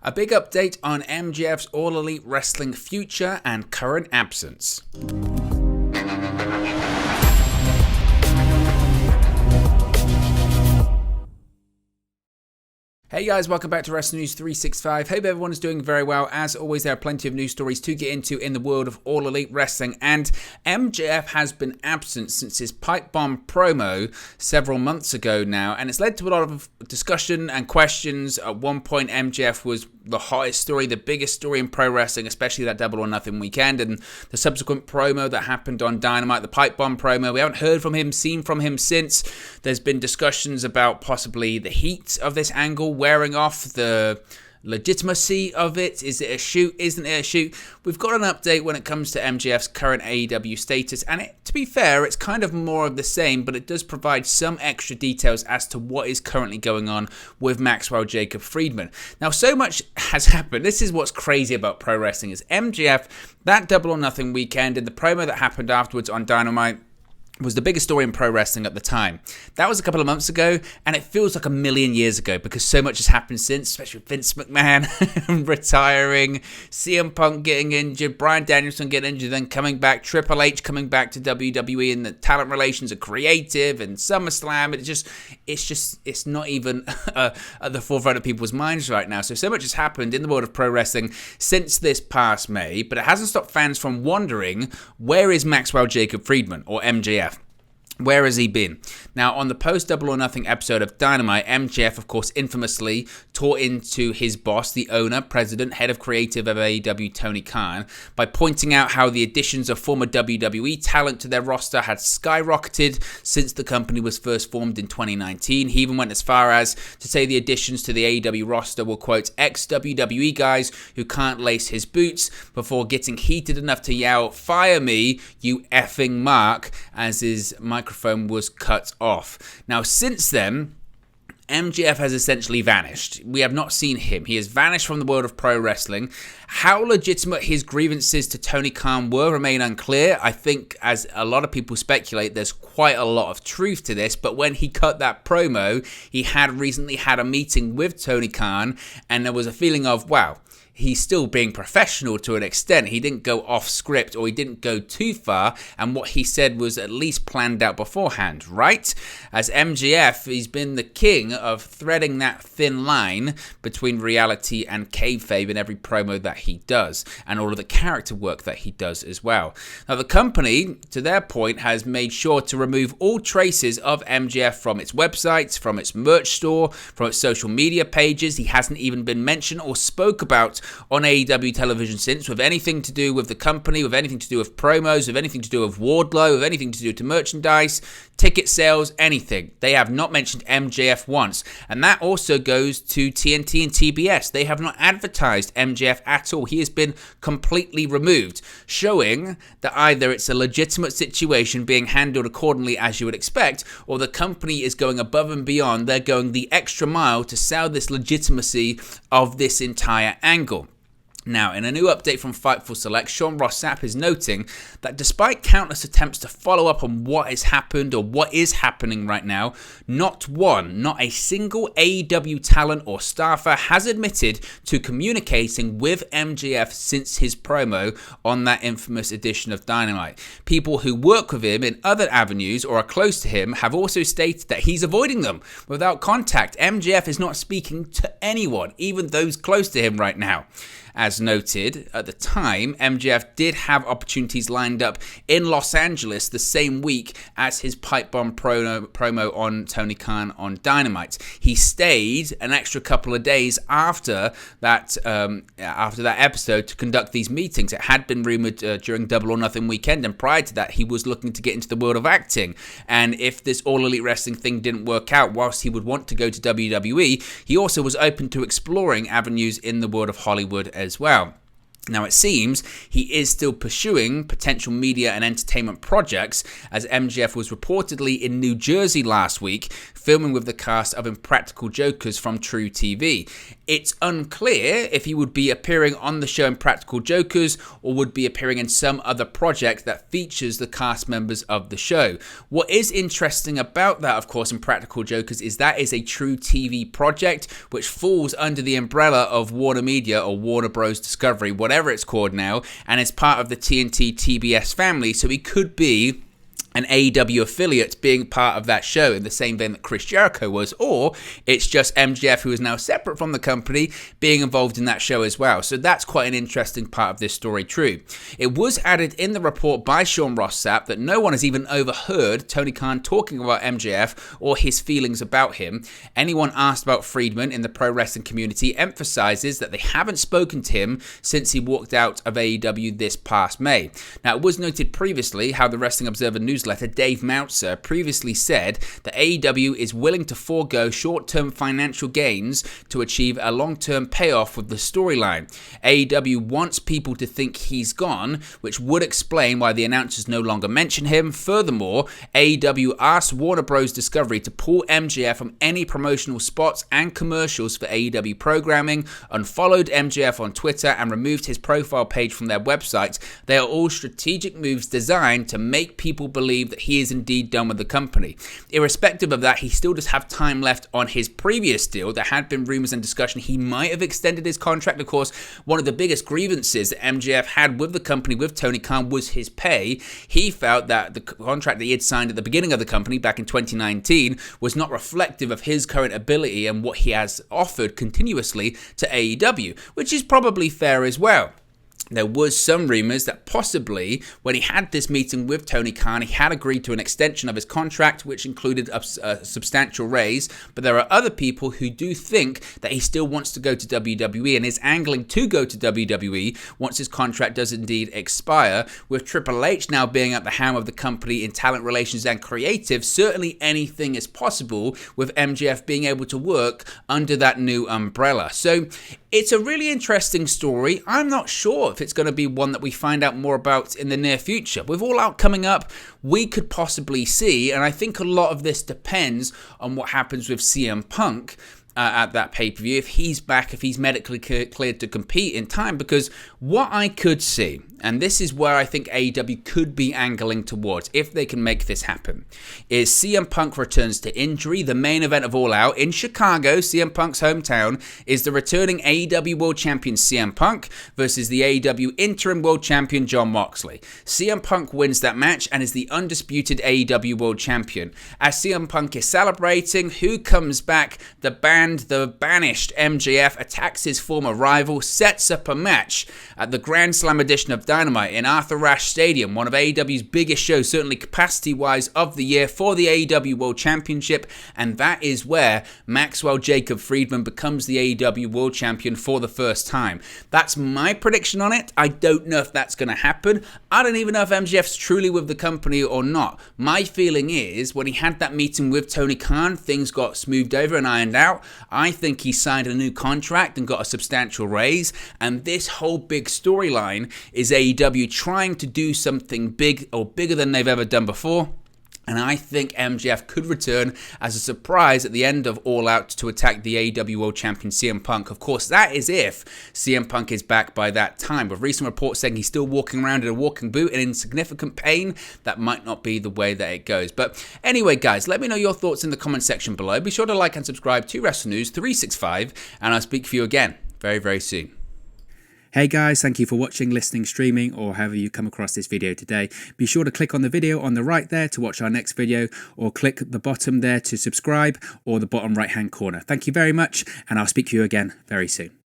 A big update on MJF's All Elite Wrestling future and current absence. Hey guys, welcome back to Wrestling News 365. Hope everyone is doing very well. As always, there are plenty of news stories to get into in the world of All Elite Wrestling, and MJF has been absent since his pipe bomb promo several months ago now, and it's led to a lot of discussion and questions. At one point, MJF was the hottest story, the biggest story in pro wrestling, especially that Double or Nothing weekend, and the subsequent promo that happened on Dynamite, the pipe bomb promo. We haven't heard from him, seen from him since. There's been discussions about possibly the heat of this angle wearing off, the legitimacy of it. Is it a shoot? Isn't it a shoot? We've got an update when it comes to MJF's current AEW status, and to be fair, it's kind of more of the same, but it does provide some extra details as to what is currently going on with Maxwell Jacob Friedman. Now, so much has happened. This is what's crazy about pro wrestling, is MJF, that Double or Nothing weekend, and the promo that happened afterwards on Dynamite was the biggest story in pro wrestling at the time. That was a couple of months ago, and it feels like a million years ago because so much has happened since, especially with Vince McMahon retiring, CM Punk getting injured, Bryan Danielson getting injured, then coming back, Triple H coming back to WWE, and the talent relations are creative, and SummerSlam. It's not even at the forefront of people's minds right now. So much has happened in the world of pro wrestling since this past May, but it hasn't stopped fans from wondering, where is Maxwell Jacob Friedman, or MJF? Where has he been? Now, on the post-Double or Nothing episode of Dynamite, MJF, of course, infamously tore into his boss, the owner, president, head of creative of AEW, Tony Khan, by pointing out how the additions of former WWE talent to their roster had skyrocketed since the company was first formed in 2019. He even went as far as to say the additions to the AEW roster were, quote, ex-WWE guys who can't lace his boots, before getting heated enough to yell, "Fire me, you effing Mark," as his microphone was cut off. Now, since then, MJF has essentially vanished. We have not seen him. He has vanished from the world of pro wrestling. How legitimate his grievances to Tony Khan were remain unclear. I think, as a lot of people speculate, there's quite a lot of truth to this, but when he cut that promo, he had recently had a meeting with Tony Khan, and there was a feeling of, wow, he's still being professional to an extent. He didn't go off script, or he didn't go too far, and what he said was at least planned out beforehand, right? As MJF, he's been the king of threading that thin line between reality and kayfabe in every promo that he does, and all of the character work that he does as well. Now, the company, to their point, has made sure to remove all traces of MJF from its websites, from its merch store, from its social media pages. He hasn't even been mentioned or spoke about on AEW television since, with anything to do with the company, with anything to do with promos, with anything to do with Wardlow, with anything to do to merchandise, ticket sales, anything. They have not mentioned MJF once, and that also goes to TNT and TBS. They have not advertised MJF at all. He has been completely removed, showing that either it's a legitimate situation being handled accordingly as you would expect, or the company is going above and beyond. They're going the extra mile to sell this legitimacy of this entire angle. Now, in a new update from Fightful Select, Sean Ross Sapp is noting that despite countless attempts to follow up on what has happened or what is happening right now, not a single AEW talent or staffer has admitted to communicating with MJF since his promo on that infamous edition of Dynamite. People who work with him in other avenues or are close to him have also stated that he's avoiding them without contact. MJF is not speaking to anyone, even those close to him right now. As noted, at the time, MJF did have opportunities lined up in Los Angeles the same week as his pipe bomb promo on Tony Khan on Dynamite. He stayed an extra couple of days after that episode to conduct these meetings. It had been rumored during Double or Nothing weekend, and prior to that, he was looking to get into the world of acting. And if this All Elite Wrestling thing didn't work out, whilst he would want to go to WWE, he also was open to exploring avenues in the world of Hollywood as well. Now, it seems he is still pursuing potential media and entertainment projects, as MJF was reportedly in New Jersey last week, filming with the cast of Impractical Jokers from True TV. It's unclear if he would be appearing on the show Impractical Jokers or would be appearing in some other project that features the cast members of the show. What is interesting about that, of course, Impractical Jokers, is that is a True TV project which falls under the umbrella of Warner Media or Warner Bros. Discovery, whatever it's called now, and is part of the TNT TBS family, so he could be an AEW affiliate being part of that show in the same vein that Chris Jericho was, or it's just MJF, who is now separate from the company, being involved in that show as well. So that's quite an interesting part of this story, true. It was added in the report by Sean Ross Sapp that no one has even overheard Tony Khan talking about MJF or his feelings about him. Anyone asked about Friedman in the pro wrestling community emphasizes that they haven't spoken to him since he walked out of AEW this past May. Now, it was noted previously how the Wrestling Observer newsletter Dave Meltzer previously said that AEW is willing to forego short-term financial gains to achieve a long-term payoff with the storyline. AEW wants people to think he's gone, which would explain why the announcers no longer mention him. Furthermore, AEW asked Warner Bros. Discovery to pull MJF from any promotional spots and commercials for AEW programming, unfollowed MJF on Twitter, and removed his profile page from their website. They are all strategic moves designed to make people believe that he is indeed done with the company. Irrespective of that, he still does have time left on his previous deal. There had been rumors and discussion he might have extended his contract. Of course, one of the biggest grievances that MJF had with the company, with Tony Khan, was his pay. He felt that the contract that he had signed at the beginning of the company back in 2019 was not reflective of his current ability and what he has offered continuously to AEW, which is probably fair as well. There was some rumours that possibly when he had this meeting with Tony Khan, he had agreed to an extension of his contract, which included a substantial raise. But there are other people who do think that he still wants to go to WWE and is angling to go to WWE once his contract does indeed expire. With Triple H now being at the helm of the company in talent relations and creative, certainly anything is possible with MJF being able to work under that new umbrella. So it's a really interesting story. I'm not sure if it's going to be one that we find out more about in the near future. With All Out coming up, we could possibly see, and I think a lot of this depends on what happens with CM Punk at that pay-per-view, if he's back, if he's medically cleared to compete in time, because what I could see, and this is where I think AEW could be angling towards, if they can make this happen, is CM Punk returns to injury. The main event of All Out in Chicago, CM Punk's hometown, is the returning AEW World Champion CM Punk versus the AEW Interim World Champion Jon Moxley. CM Punk wins that match and is the undisputed AEW World Champion. As CM Punk is celebrating, who comes back? The banished MJF attacks his former rival, sets up a match at the Grand Slam edition of Dynamite in Arthur Ashe Stadium, one of AEW's biggest shows, certainly capacity-wise, of the year for the AEW World Championship, and that is where Maxwell Jacob Friedman becomes the AEW World Champion for the first time. That's my prediction on it. I don't know if that's going to happen. I don't even know if MJF's truly with the company or not. My feeling is, when he had that meeting with Tony Khan, things got smoothed over and ironed out. I think he signed a new contract and got a substantial raise, and this whole big storyline is AEW trying to do something big or bigger than they've ever done before. And I think MJF could return as a surprise at the end of All Out to attack the AEW World Champion CM Punk. Of course, that is if CM Punk is back by that time. With recent reports saying he's still walking around in a walking boot and in significant pain, that might not be the way that it goes. But anyway, guys, let me know your thoughts in the comment section below. Be sure to like and subscribe to Wrestle News 365, and I'll speak for you again very, very soon. Hey guys, thank you for watching, listening, streaming, or however you come across this video today. Be sure to click on the video on the right there to watch our next video, or click the bottom there to subscribe, or the bottom right hand corner. Thank you very much, and I'll speak to you again very soon.